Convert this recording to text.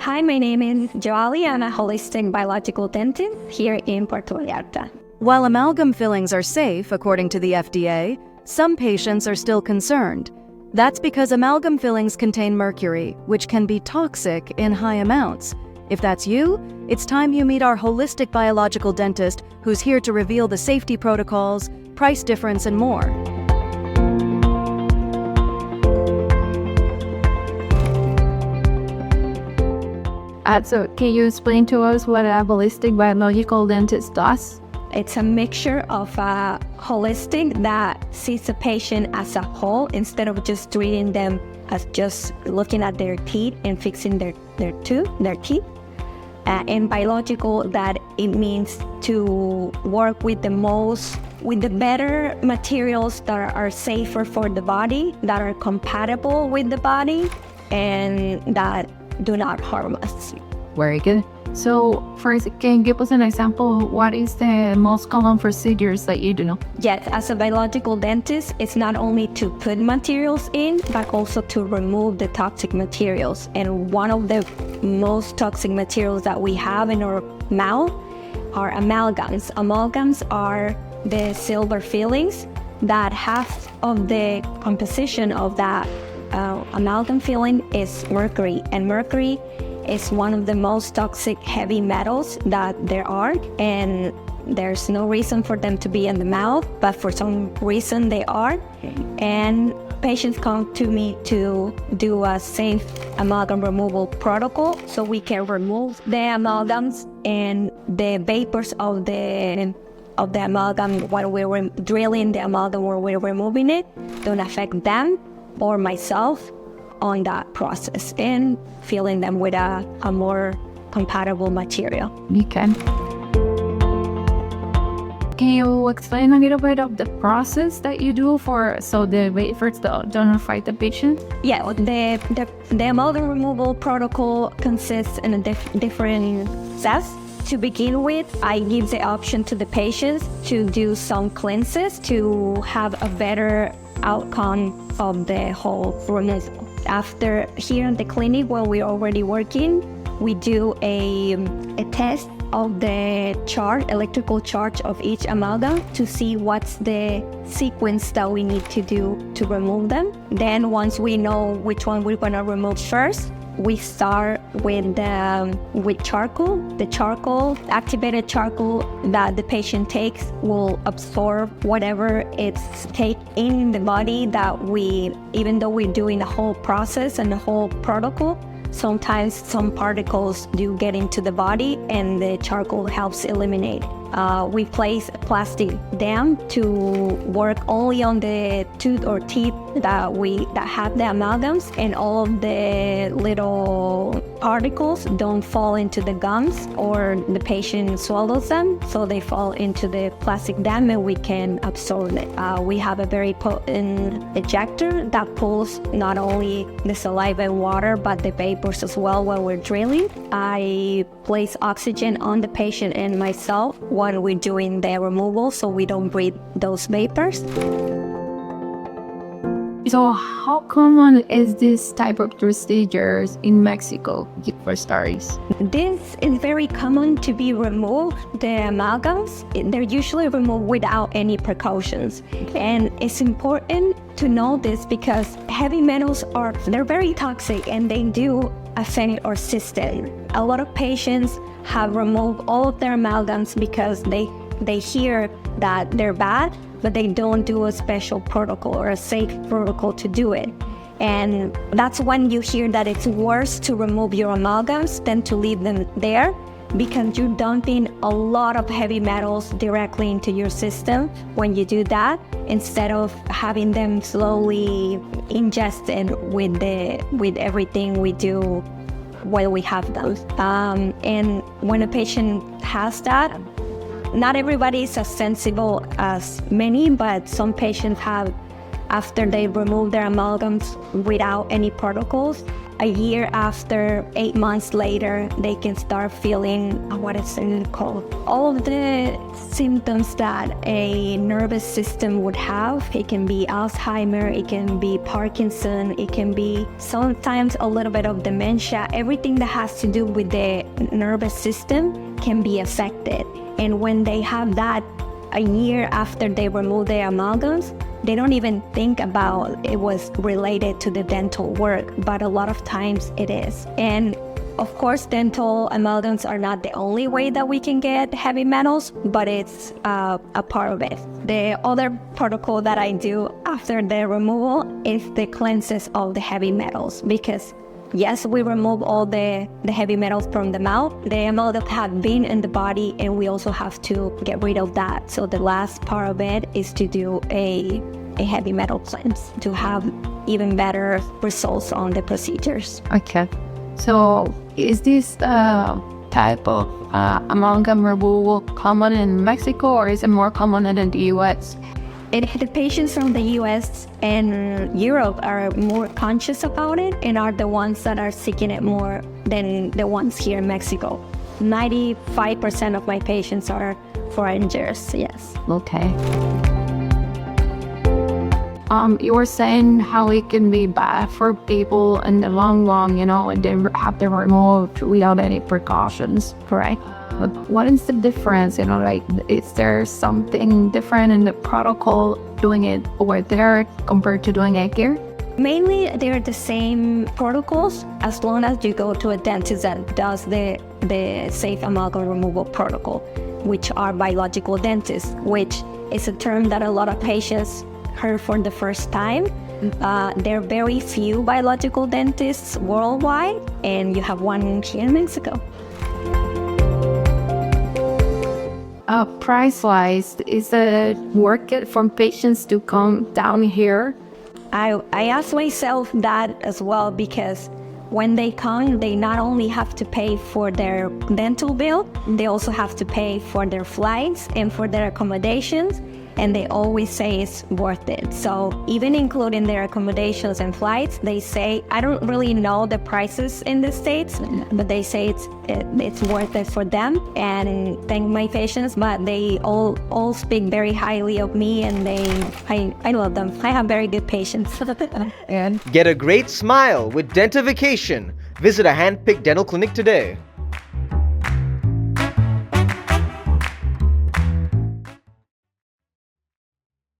Hi, my name is Yoalli. I'm a holistic biological dentist here in Puerto Vallarta. While amalgam fillings are safe, according to the FDA, some patients are still concerned. That's because amalgam fillings contain mercury, which can be toxic in high amounts. If that's you, it's time you meet our holistic biological dentist who's here to reveal the safety protocols, price difference, and more. So can you explain to us what a holistic biological dentist does? It's a mixture of a holistic that sees the patient as a whole instead of just treating them as just looking at their teeth and fixing their teeth. And biological, that it means to work with the better materials that are safer for the body, that are compatible with the body, and that do not harm us. Very good. So, first, can you give us an example? What is the most common procedures that you do? Yes, as a biological dentist, it's not only to put materials in, but also to remove the toxic materials. And one of the most toxic materials that we have in our mouth are amalgams. Amalgams are the silver fillings that half of the composition of that amalgam filling is mercury, and mercury is one of the most toxic heavy metals that there are, and there's no reason for them to be in the mouth, but for some reason they are. And patients come to me to do a safe amalgam removal protocol so we can remove the amalgams and the vapors of the amalgam while we're drilling the amalgam or we're removing it don't affect them or myself on that process, and filling them with a more compatible material. Okay. Can you explain a little bit of the process that you do so the wafers don't affect the patient? Yeah, the amalgam removal protocol consists in different steps. To begin with, I give the option to the patients to do some cleanses to have a better outcome of the whole removal. After, here in the clinic, when we're already working, we do a test of the electrical charge of each amalgam to see what's the sequence that we need to do to remove them. Then once we know which one we're gonna remove first, we start with charcoal. The activated charcoal that the patient takes will absorb whatever it's take in the body even though we're doing the whole process and the whole protocol, sometimes some particles do get into the body and the charcoal helps eliminate. We place a plastic dam to work only on the tooth or teeth that have the amalgams, and all of the little particles don't fall into the gums or the patient swallows them, so they fall into the plastic dam and we can absorb it. We have a very potent ejector that pulls not only the saliva and water but the vapors as well when we're drilling. I place oxygen on the patient and myself when we're doing the removal so we don't breathe those vapors. So how common is this type of procedures in Mexico for starters? This is very common to be removed. The amalgams, they're usually removed without any precautions. And it's important to know this because heavy metals they're very toxic and they do affect our system. A lot of patients have removed all of their amalgams because they hear that they're bad, but they don't do a special protocol or a safe protocol to do it. And that's when you hear that it's worse to remove your amalgams than to leave them there, because you're dumping a lot of heavy metals directly into your system when you do that, instead of having them slowly ingested with everything we do while we have them. And when a patient has that, not everybody is as sensible as many, but some patients have, after they remove their amalgams without any protocols, a year after, 8 months later, they can start feeling, what is it called? All of the symptoms that a nervous system would have. It can be Alzheimer, it can be Parkinson, it can be sometimes a little bit of dementia. Everything that has to do with the nervous system can be affected. And when they have that a year after they remove the amalgams, they don't even think about it was related to the dental work, but a lot of times it is. And of course, dental amalgams are not the only way that we can get heavy metals, but it's a part of it. The other protocol that I do after the removal is the cleanses of the heavy metals, because yes, we remove all the heavy metals from the mouth. The amalgams have been in the body, and we also have to get rid of that. So the last part of it is to do a heavy metal cleanse to have even better results on the procedures. Okay. So is this type of amalgam removal common in Mexico, or is it more common in the US? The patients from the US and Europe are more conscious about it and are the ones that are seeking it more than the ones here in Mexico. 95% of my patients are foreigners, yes. Okay. You were saying how it can be bad for people in the long run, and they have them removed without any precautions, correct? But what is the difference? Is there something different in the protocol doing it over there compared to doing it here? Mainly, they're the same protocols as long as you go to a dentist that does the safe amalgam removal protocol, which are biological dentists, which is a term that a lot of patients heard for the first time. There are very few biological dentists worldwide, and you have one here in Mexico. Price-wise, is it worth it for patients to come down here? I ask myself that as well, because when they come, they not only have to pay for their dental bill, they also have to pay for their flights and for their accommodations, and they always say it's worth it. So even including their accommodations and flights, they say, I don't really know the prices in the States, but they say it's worth it for them. And thank my patients, but they all speak very highly of me, and I love them. I have very good patients. And get a great smile with Dentification. Visit a hand-picked dental clinic today.